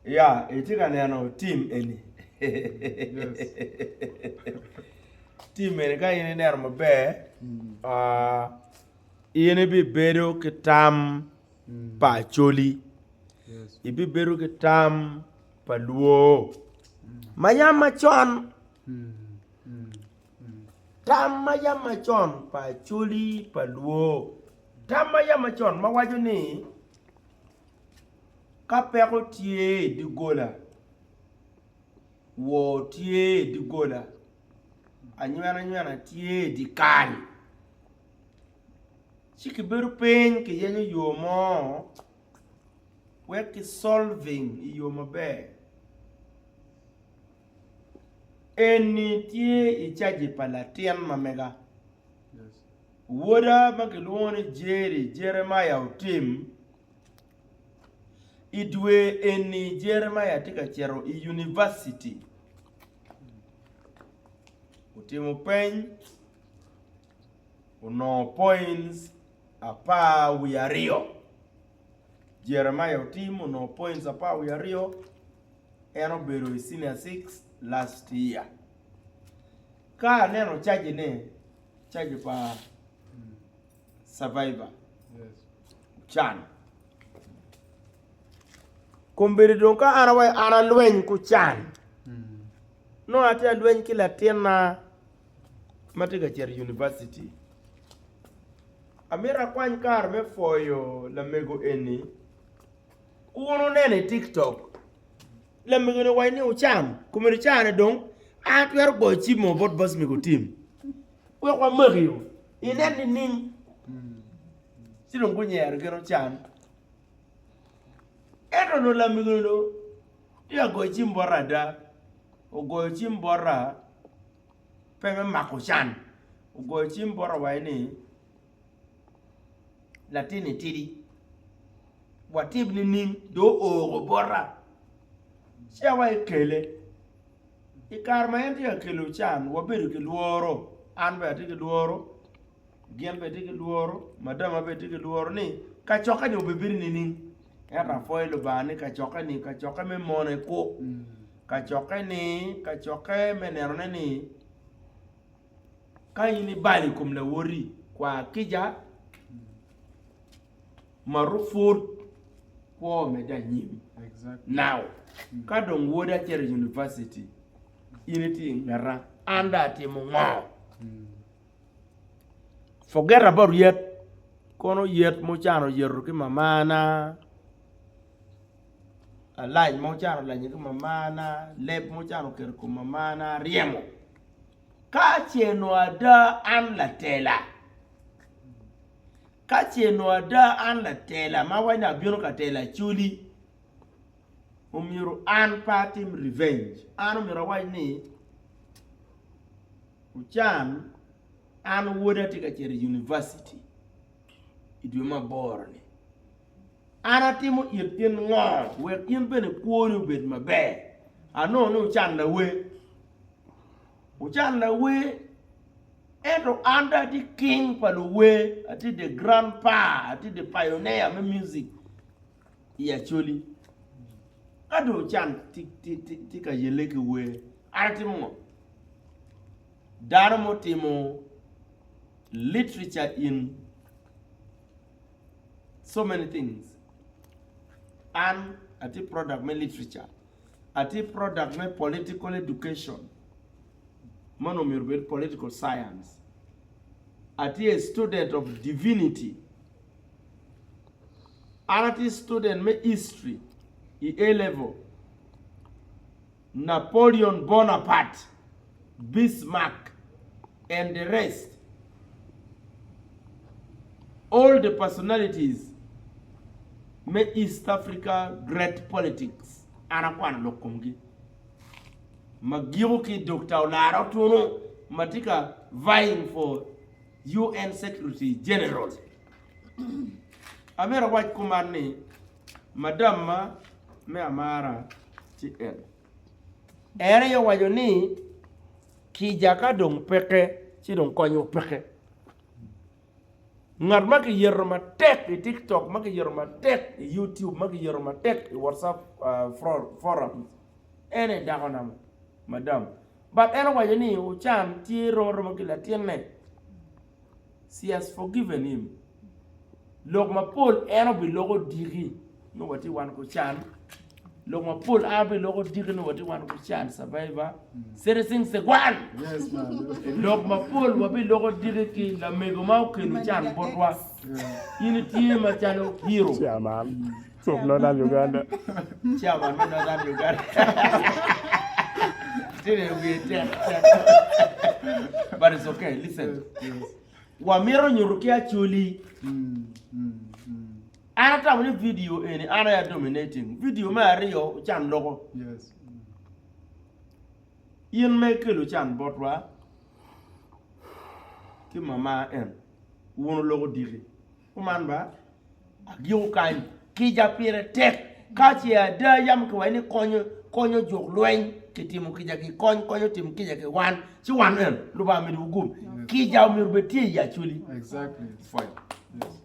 Yeah, itika neno team eni. Yes. Team eni ka yini neno maber. Yini bi bedo kitam pa choli. Yes. Ibi bedo kitam pa luo. Mayam machon. Tam mayam machon pa choli pa luo. Tam mayam machon mawajo ni kapeko tie di gola. Wo tie di gola. Anywana tie di kany. Chiki beru pen ki yenyo yomo. Weki solving iyo mabe. Eni tie ichaji palatien mamega. Yes. Woda makiluoni Jeremiah utim. Idwe eni Jeremiah tika chero i university. Utimu pen. Uno points apa wiario. Jeremiah utimu no points apa wiario. Eno beru i senior 6 last year. Ka neno charge pa survivor. Yes. Chan. Kumbiri donka ana lwen ku chan. No ati lwen kila tena matiga cher university. Amira kwany kar me foyo la mego eni. Uno nene TikTok. La mego ne wayni ucham. Kumiri chane dong. Atwer go chimo bot bas mego team. We kwa magyo. Ineni ning. Silong kunyer gero chan. Eto no la mego no. Dia go chimbora da. Ugo chimbora. Peme makushan. Ugo chimbora wayni. Latini tiri. Watib ni ning do o bora. Shawa ikele. Ikarma enti ya kelu chan. Wabiru ki luoro. Anbe ati ki luoro. Gienbe ati ki luoro. Madama be ati ki luoro ni. Kachoka ni ubibiri ni ning. Era foilu bani kachoka me mone ko. Kachoka me nerone ni. Kayini bali kumle wori. Kwa kija. Marufur kwa meda nyim. Exactly. Now, kadong woda chere university. Initi ngara. Anda timu ngao. Forget about yet. Kono yet mochano yeruki mamana. Line mochano lanyiku mamana. Lep mochano keruku mamana. Riemo. Kache no ada an la tela. Kache no ada an la tela. Mawanya biono ka tela chuli. Umiru an patim revenge. Anu mirawai ni. Uchan. Anu woda tika chere university. Idwema borne. Anatimu itin ngong. Wek yin bene kuonu bed mabe. Ano no uchan na we. Uchan na we. Eto under the king pa the way. Ati the grandpa. Ati the pioneer me music. Actually. Ado chan tika yeleke we. Anatimu. Daramo timo. Literature in so many things. And ati product me literature. Ati product me political education. Mano mirubet political science. Ati a student of divinity. Ati student me history. A level. Napoleon Bonaparte. Bismarck. And the rest. All the personalities make East Africa great politics. Anakwana lokumgi. Magiruki Dr. Olara Tuno Matika vying for UN Secretary General. Amera white command Madame me amara TN. Ere yo wajoni kijaka dong peke, si dong konyo peke. ngat ma ke yer ma tek e TikTok ma ke yer ma tek e YouTube ma ke yer ma tek e WhatsApp forum ene dagonam madam but ene wajeni u chan ti ro ma gila tienne she has forgiven him log ma pol ene bi logo diri no wati wan ko chan log ma pol abi logo diri no wati wan ko chan survivor sere sing se gwan Yes, man. log ma pol wabi logo diri ki la mego ma ko ni chan botwa yini ti ma chan hero Chairman. So Northern Uganda. chairman no that you got didn't we but it's okay listen Yes. wa miro nyuruki achuli Mm. ana ta wani video eni ana ya dominating video ma riyo chan logo Yes. yin me kelo chan botwa ki mama en wono logo diri kuman ba agiyo kan ki japire tek ka chi ada yam ko wani konyo jok lwen ki timu ki jaki konyo timu ki jaki wan chi wan en lu ba mi dugum ki jaw mi rubeti ya chuli Exactly. fine Yes.